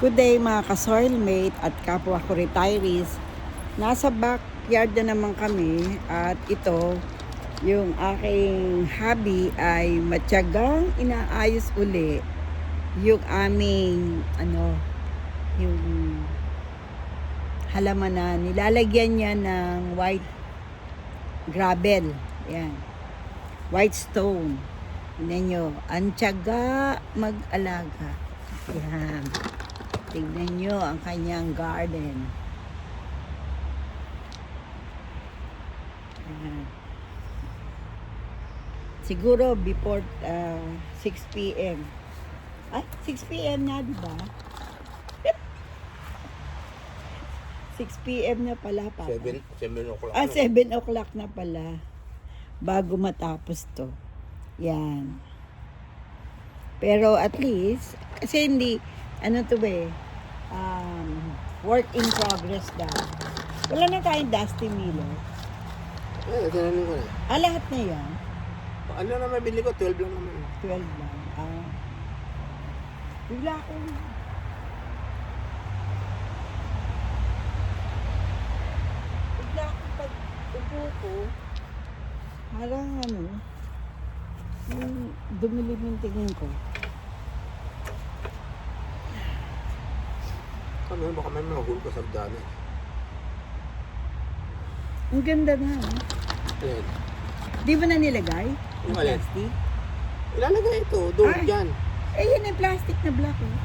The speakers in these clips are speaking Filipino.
Good day mga ka-soilmate at kapwa ko retirees. Nasa backyard na naman kami at ito yung aking hobby ay matyagang inaayos uli yung aming yung halaman na nilalagyan niya ng white gravel. Yan. White stone. Tignan nyo, ang tiyaga mag-alaga. Yan. Tignan nyo ang kanyang garden. Ayan. Siguro before 6 p.m. Ay, 6 p.m. na, di ba? 6 p.m. na pala, Papa. 7 o'clock. 7 o'clock na pala. Bago matapos to. Yan. Pero at least, kasi hindi, work in progress daw. Wala na tayong Dusty Miller. Tinanong ko na. Lahat na yan. Ano na mabili ko? 12 lang naman. 12 lang. Bigla akong... Bigla akong pag-upo ko, parang yung dumilim yung tingin ko. Ano, baka may mahul ko sa daanan. Ang ganda na, no? Ayan. Di ba na nilagay? Yung Yung alin? plastic? Ilalagay ito. Doon, Ay. dyan. Yan yung plastic na black, oh.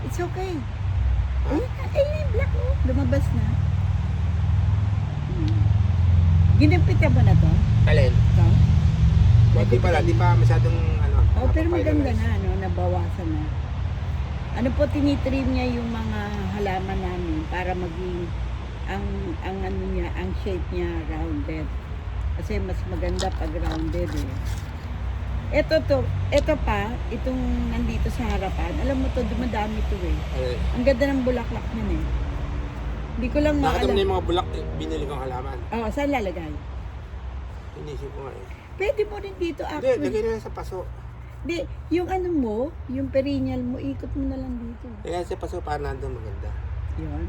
It's okay. Ha? Yung black, oh. Lumabas na. Ginampita ba na to? Alin? Ito? Di pala, di pa masyadong Pero maganda napapilalize. na, no? Nabawasan na. Ano po, tinitrim niya yung mga halaman namin para maging ang shape niya rounded. Kasi mas maganda pag rounded eh. Ito pa, itong nandito sa harapan, alam mo to, dumadami to eh. Alin? Ang ganda ng bulaklak niyan eh. Hindi ko lang Nakita mo na maalam. yung mga bulak, binili kong halaman. Saan lalagay? Inisip ko nga eh. Pwede mo rin dito Hindi, actually. lagay na lang sa paso. Hindi, yung yung perennial mo, ikot mo na lang dito. Kaya sa paso, para nandun maganda. Yun.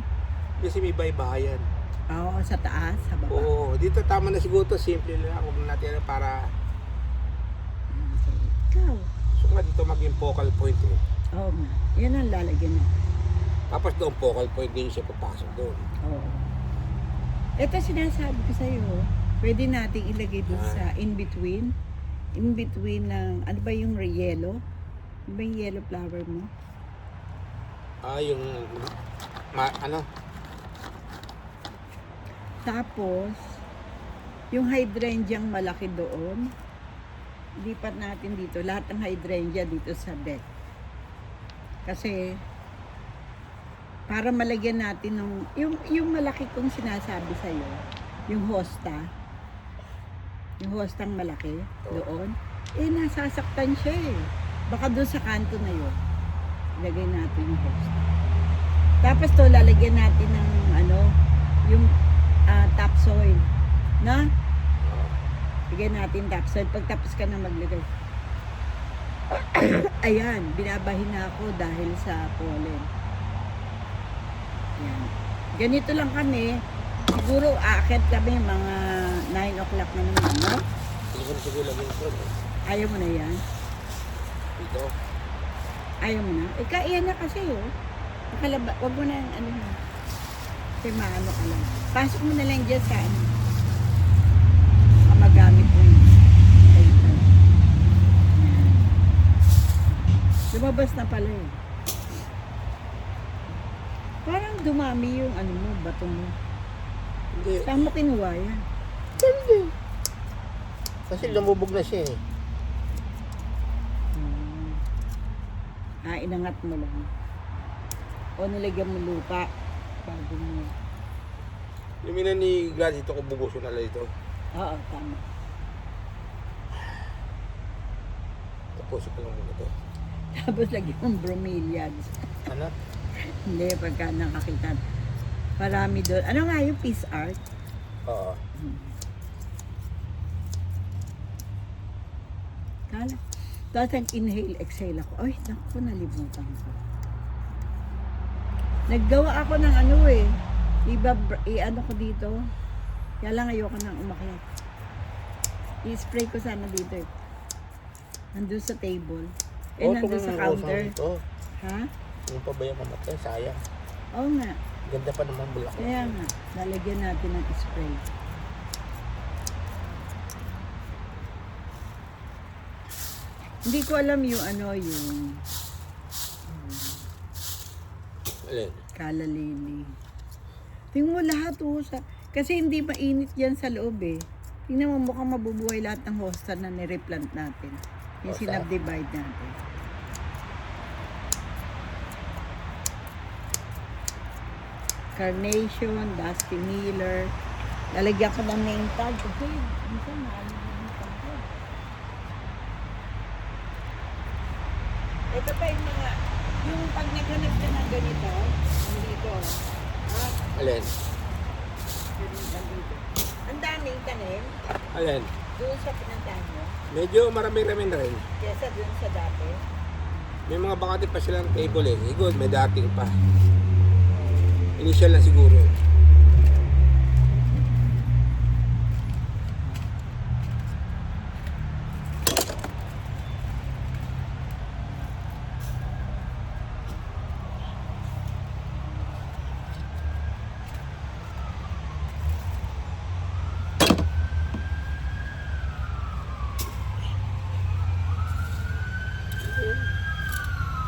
Kasi may baybayan. Sa taas, sa baba. Oo, dito tama na siguro to. Simple lang. Huwag natin para... Ikaw. So nga dito maging focal point eh. Oo nga. Yan ang lalagyan na. Tapos doon focal point din siya papasok doon. Oo. Ito sinasabi ko sa'yo, pwede nating ilagay doon sa in-between. In-between ng, ano ba yung yellow? Ano ba yung yellow flower mo? Yung... Tapos, yung hydrangeang malaki doon, lipat natin dito. Lahat ng hydrangea dito sa deck. Kasi, para malagyan natin yung malaki kong sinasabi sa'yo, yung hosta, yung hostang malaki doon, nasasaktan siya eh. Baka doon sa kanto na yun, ilagay natin yung hosta. Tapos to, lalagyan natin ng yung topsoil, na? Bigyan natin topsoil. Pagtapos ka na maglagay. Ayan, binabahin na ako dahil sa pollen. Ayan. Ganito lang kami. Siguro aakyat kami mga 9 o'clock na naman, no? Hindi ko na siguro lagyan ito. Ayaw mo na yan? Dito. Ayaw mo na? Iyan na kasi, oh. Wag mo na yung kasi maano ka lang. Pasok mo na lang dyan sa magamit mo yun. Lumabas na pala eh. Parang dumami yung mo, bato mo. Hindi. Saan mo kinuha yan? Hindi. Kasi lumubog na siya eh. Inangat mo lang. O nilagyan mo lupa bago mo. Luminan ni Gladys ito ko bubuso na lang ito. Oo, tama. Tapos ko lang muna ito. Tapos lagyan mong bromeliads. Ano? Hindi, pagka nakakita. Marami doon. Ano nga yung peace art? Oo. Kala. Tapos inhale, exhale ako. Ay, naku, nalimutan ko. Naggawa ako ng ano eh. I-ano ko dito. Kaya lang ayoko nang umakyat. I-spray ko sana dito eh. Nandun sa table. Eh, nandun sa counter. Ito. Ha? Yung pa ba yung kamatay? Sayang. Oo nga. Ganda pa naman bulak. Kaya nga. Lalagyan natin ng spray. Hindi ko alam yung ano, yung Alin? kala lily. Tingnan mo lahat oh, kasi hindi mainit yan sa loob eh. Tingnan mo mukhang mabubuhay lahat ng hosta na nireplant natin. Yung Hosta? sinabdivide natin. Carnation, Dusty Miller. Lalagyan ko ng name tag kasi minsan nakalimutan ko. Ito pa yung mga, yung pag naghanap ka ng ganito, dito, Alin? ang daming tanim, Alin? doon sa pinantahan mo, Medyo marami-rami na rin. kesa doon sa dati. May mga bakati pa silang table eh. Good, may dating pa. Initial na siguro.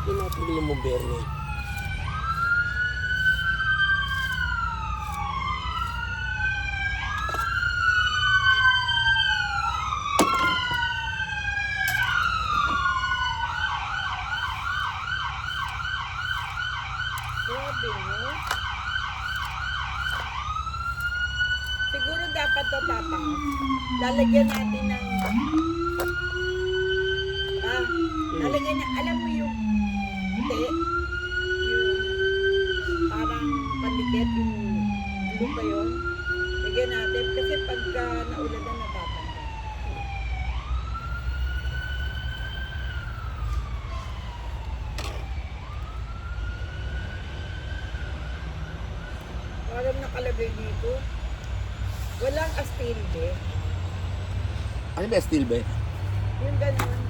Pinapili mo berne. Grabe, no? Siguro dapat to, Papa. Lalagyan natin ng... lalagyan na, alam mo yung puti? Yung parang palikit, yung blue ba yun? Lagyan natin kasi pagka naulan na natatanggal. Parang nakalagay dito. Walang astilbe. Ano ba steel ba? Yung ganun.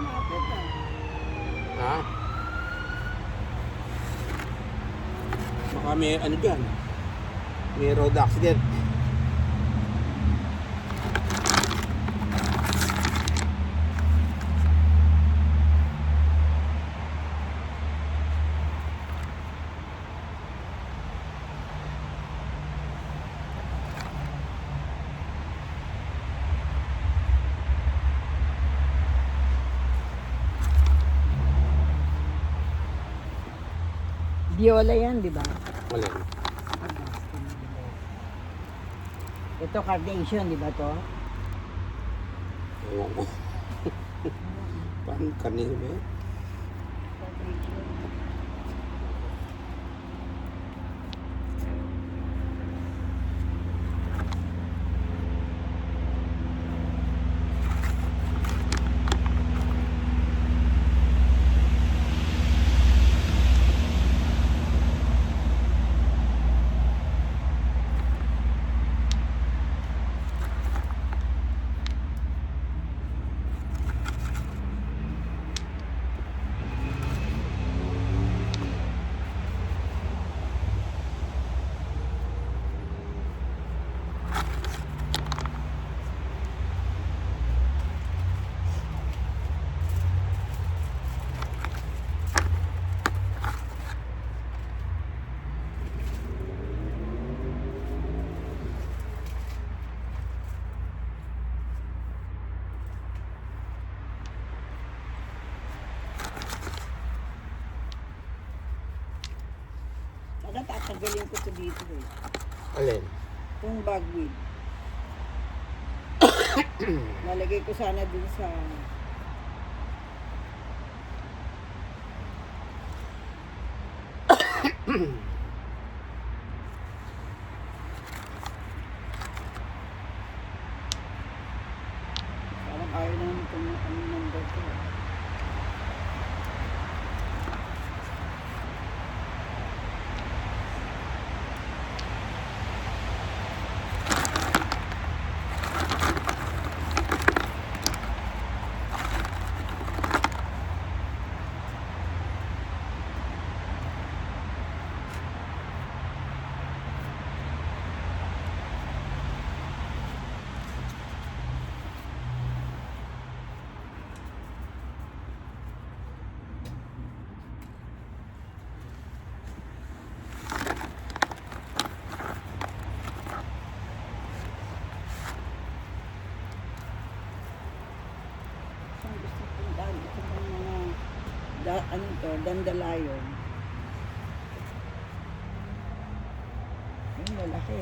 Mapit ah. Ha? Baka may ano dyan. May road accident. Viola yan, di ba? Wala. Ito carnation, di ba to? Ewan ko. Parang kanino ba yun? Saka tatanggalin ko ito dito eh. Alin? Itong bagweed. Nalagay ko sana dun sa Parang ayaw naman itong ano number ko. Ang gusto kong daan, ito pang mga ano to, dandelion. Ayun, malaki.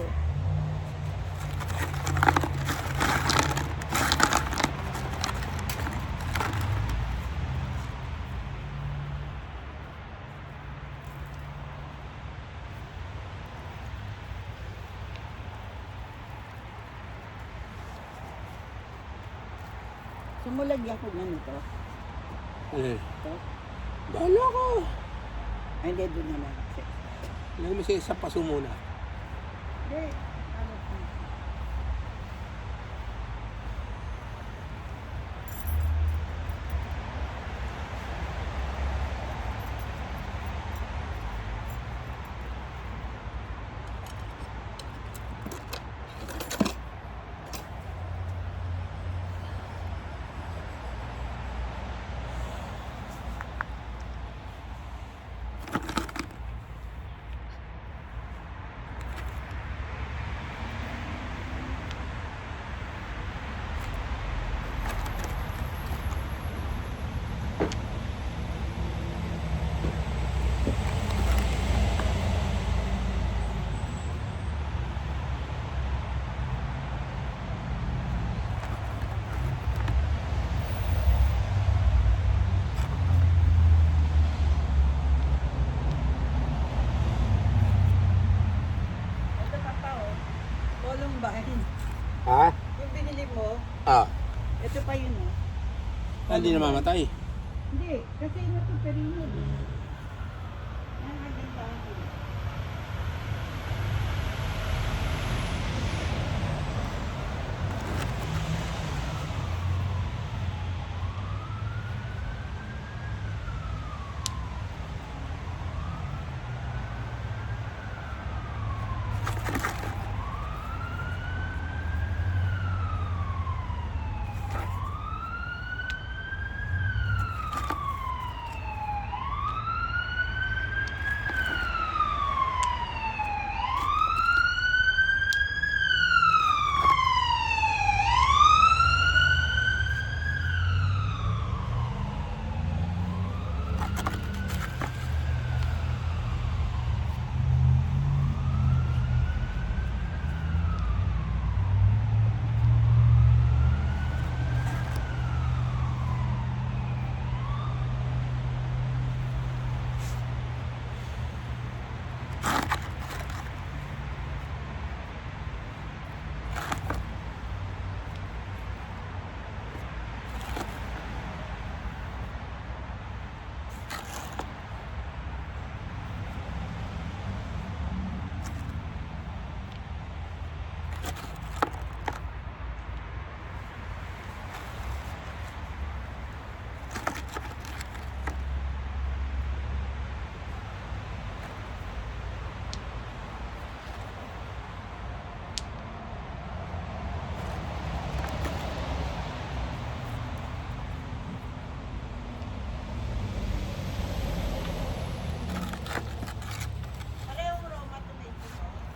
Sumulagyan ko na nito. Ito. Bahala ka. Ay, hindi, doon na lang. Lagyan mo siya sa paso muna. Hindi. Ano po? Ito pa pa, oh. Columbine. Ha? Yung binili mo, Ah. ito pa yun, oh. Hindi namamatay. Hindi, kasi natuperino. Yan, maganda ako.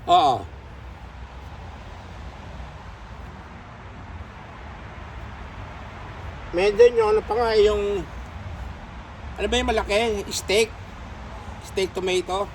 Oo. Meron yung ano pa nga yung ano ba yung malaki? Steak. Steak tomato.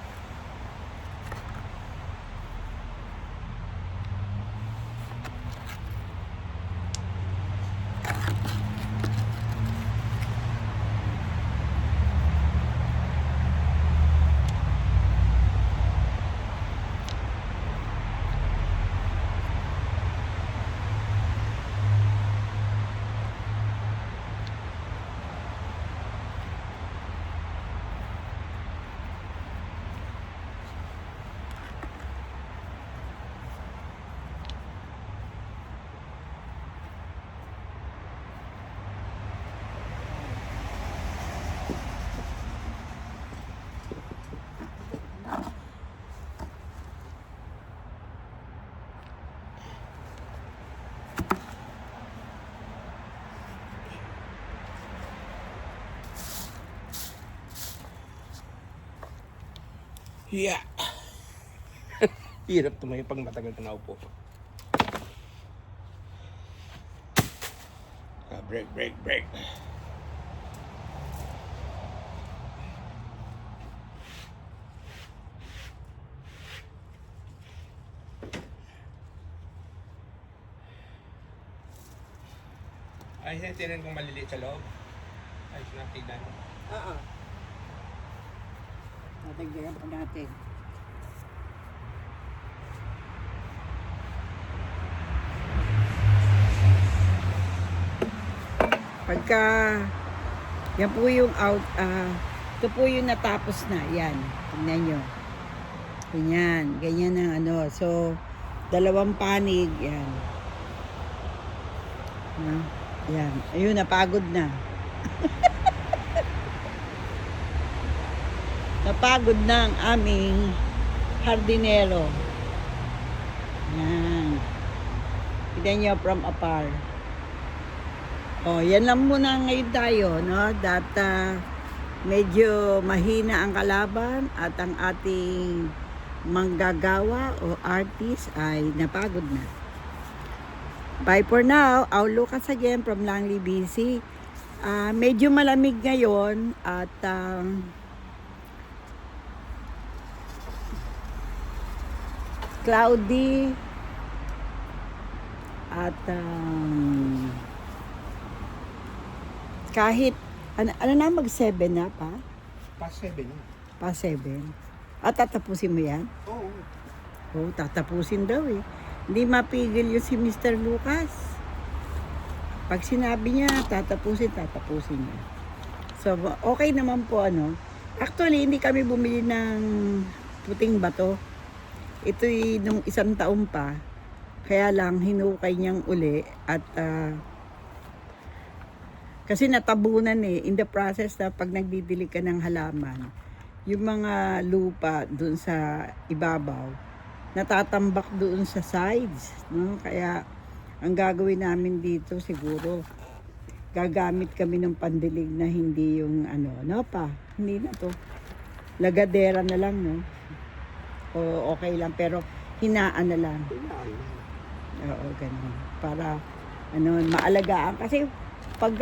Yeah. Hirap tumayo pag matagal ka naupo. Break. Ayos na tinan kung maliliit sa loob. Ayos na tignan. Oo. Natagdagan pa natin. Pagka yan po yung ito po yung natapos na. Yan. Tingnan nyo. Ganyan ang ano. So, 2 panig. Yan. Yan. Ayun, napagod na. Napagod na ang aming hardinero. Yan. Tignan nyo from afar. Yan lang muna ngayon tayo, no? Medyo mahina ang kalaban at ang ating manggagawa o artist ay napagod na. Bye for now. I'll look us again from Langley, BC. Medyo malamig ngayon at cloudy at kahit ano na mag-7 na pa? Past 7 yun. Past 7. At tatapusin mo yan? Oo. Tatapusin daw eh. Hindi mapigil yung si Mr. Lucas. Pag sinabi niya, tatapusin niya. So, okay naman po ano. Actually, hindi kami bumili ng puting bato. Ito'y nung 1 taon pa. Kaya lang, hinukay niyang uli at kasi natabunan eh, in the process na pag nagdidilig ka ng halaman, yung mga lupa doon sa ibabaw, natatambak doon sa sides, no? Kaya, ang gagawin namin dito siguro, gagamit kami ng pandilig na hindi yung hindi na to. Lagadera na lang, no? O okay lang, pero hinaan na lang. Oo, ganun. Para, maalagaan. Kasi, pag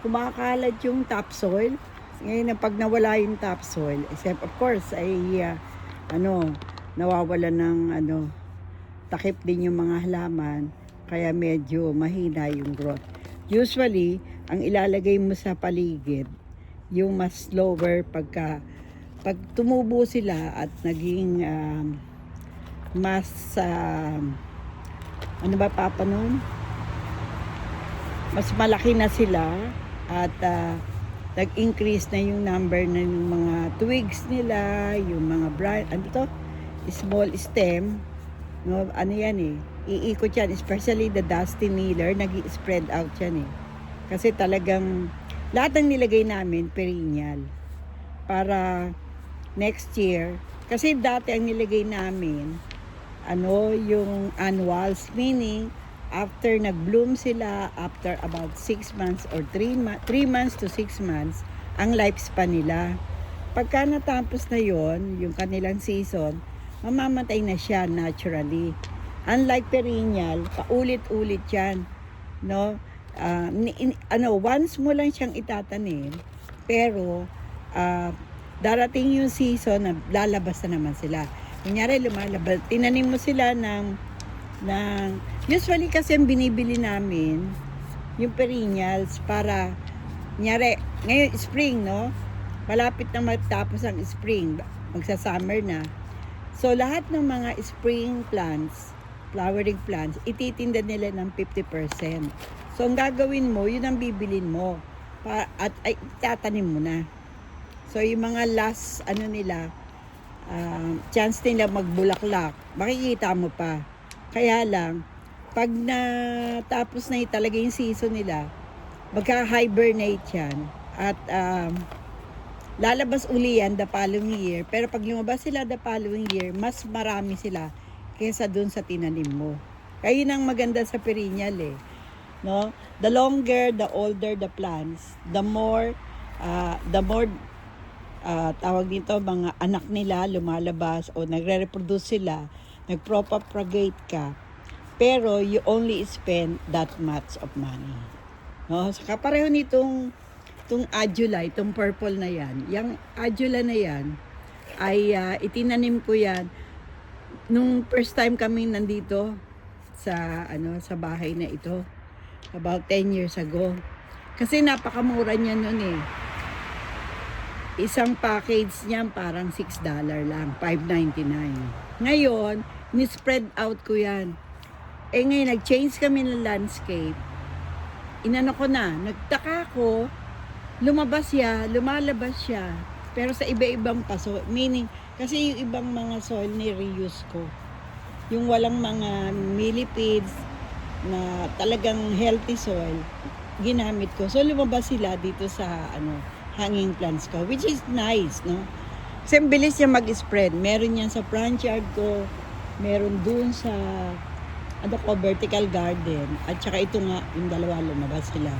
kumakalat yung topsoil. Ngayon, pag nawala yung topsoil, except of course, ay, nawawala ng, takip din yung mga halaman, kaya medyo mahina yung growth. Usually, ang ilalagay mo sa paligid, yung mas slower pag tumubo sila at naging mas, mas malaki na sila at nag-increase na yung number na yung mga twigs nila, yung mga small stem, no, iikot yan, especially the dusty kneeler, nag-spread out yan eh. Kasi talagang lahat ng nilagay namin perennial para next year, kasi dati ang nilagay namin yung annuals, meaning after nag-bloom sila, after about 6 months or 3 months to 6 months, ang lifespan nila. Pagka natapos na yon yung kanilang season, mamamatay na siya naturally. Unlike perennial, paulit-ulit yan. No? Once mo lang siyang itatanim, pero darating yung season na lalabas na naman sila. Kunyari, lumalabas. Tinanim mo sila ng usually kasi ang binibili namin yung perennials para kunyari, ngayon spring, no? Malapit na matapos ang spring, magsa-summer na. So, lahat ng mga spring plants, flowering plants, ititinda nila ng 50%. So, ang gagawin mo, yun ang bibilin mo. At tatanim mo na. So, yung mga last, chance nila magbulaklak, makikita mo pa. Kaya lang, pag natapos na talaga yung season nila, magka-hibernate yan. At lalabas uli yan the following year. Pero pag lumabas sila the following year, mas marami sila kaysa dun sa tinanim mo. Kaya yun ang maganda sa perennial eh. No? The longer, the older the plants, the more tawag dito, mga anak nila lumalabas o nagre-reproduce sila, nagpropagate ka, pero you only spend that much of money. No? So, kapareho nitong adula, itong purple na yan. Yung adula na yan, ay itinanim ko yan nung first time kami nandito sa bahay na ito. About 10 years ago. Kasi napakamura niya nun eh. Isang package niyan parang $6 lang, $5.99. Ngayon, ni-spread out ko yan. Ngayon, nag-change kami ng landscape. Inano ko na, nagtaka ko, lumalabas siya. Pero sa iba-ibang paso, meaning, kasi yung ibang mga soil ni-reuse ko. Yung walang mga millipedes na talagang healthy soil, ginamit ko. So, lumabas sila dito sa hanging plants ko, which is nice, no? Kasi bilis niya mag-spread. Meron yan sa front yard ko, meron dun sa vertical garden, at saka ito nga, yung dalawa lumabas sila.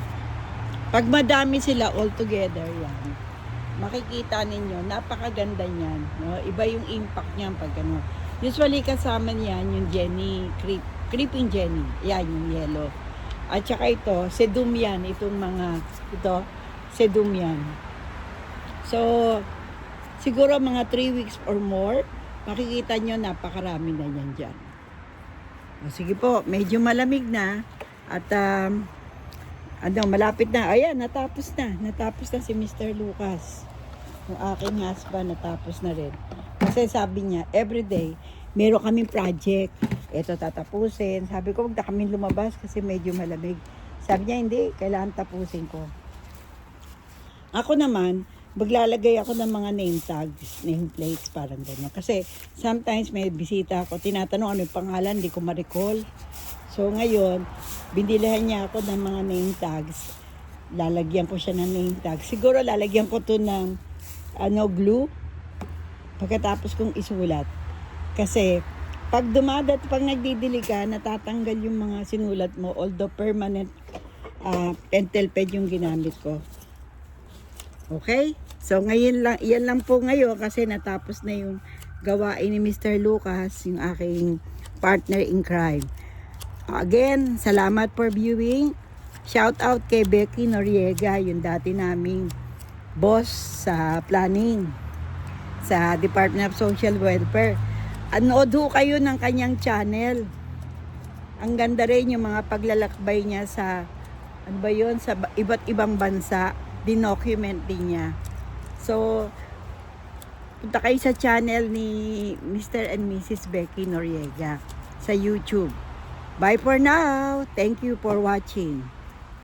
Pag madami sila all together yan, makikita ninyo, napakaganda niyan, no? Iba yung impact niyan pag Usually kasama niyan yung Jenny, creeping Jenny, yan yung yellow. At saka ito, sedum yan, sedum yan. So, siguro mga 3 weeks or more, makikita nyo napakarami na yan dyan. O, sige po, medyo malamig na. At, malapit na. Ayan, natapos na si Mr. Lucas. Yung aking husband, natapos na rin. Kasi sabi niya, everyday, meron kaming project. Ito tatapusin. Sabi ko, huwag na kami lumabas kasi medyo malamig. Sabi niya, hindi, kailangan tapusin ko. Ako naman, maglalagay ako ng mga name tags, name plates, parang ganyan. Kasi sometimes may bisita ako, tinatanong ano yung pangalan, hindi ko ma-recall. So ngayon, binilihan niya ako ng mga name tags. Lalagyan ko siya ng name tags. Siguro lalagyan ko to ng glue pagkatapos kong isulat. Kasi pag nagdidili ka, natatanggal yung mga sinulat mo, although permanent pentel pen yung ginamit ko. Okay? So, yan lang po ngayon kasi natapos na yung gawain ni Mr. Lucas, yung aking partner in crime. Again, salamat for viewing. Shout out kay Becky Noriega, yung dati naming boss sa planning sa Department of Social Welfare. Anood ho kayo ng kanyang channel. Ang ganda rin yung mga paglalakbay niya sa sa iba't ibang bansa. Dinocument din niya. So, punta kayo sa channel ni Mr. and Mrs. Becky Noriega sa YouTube. Bye for now. Thank you for watching.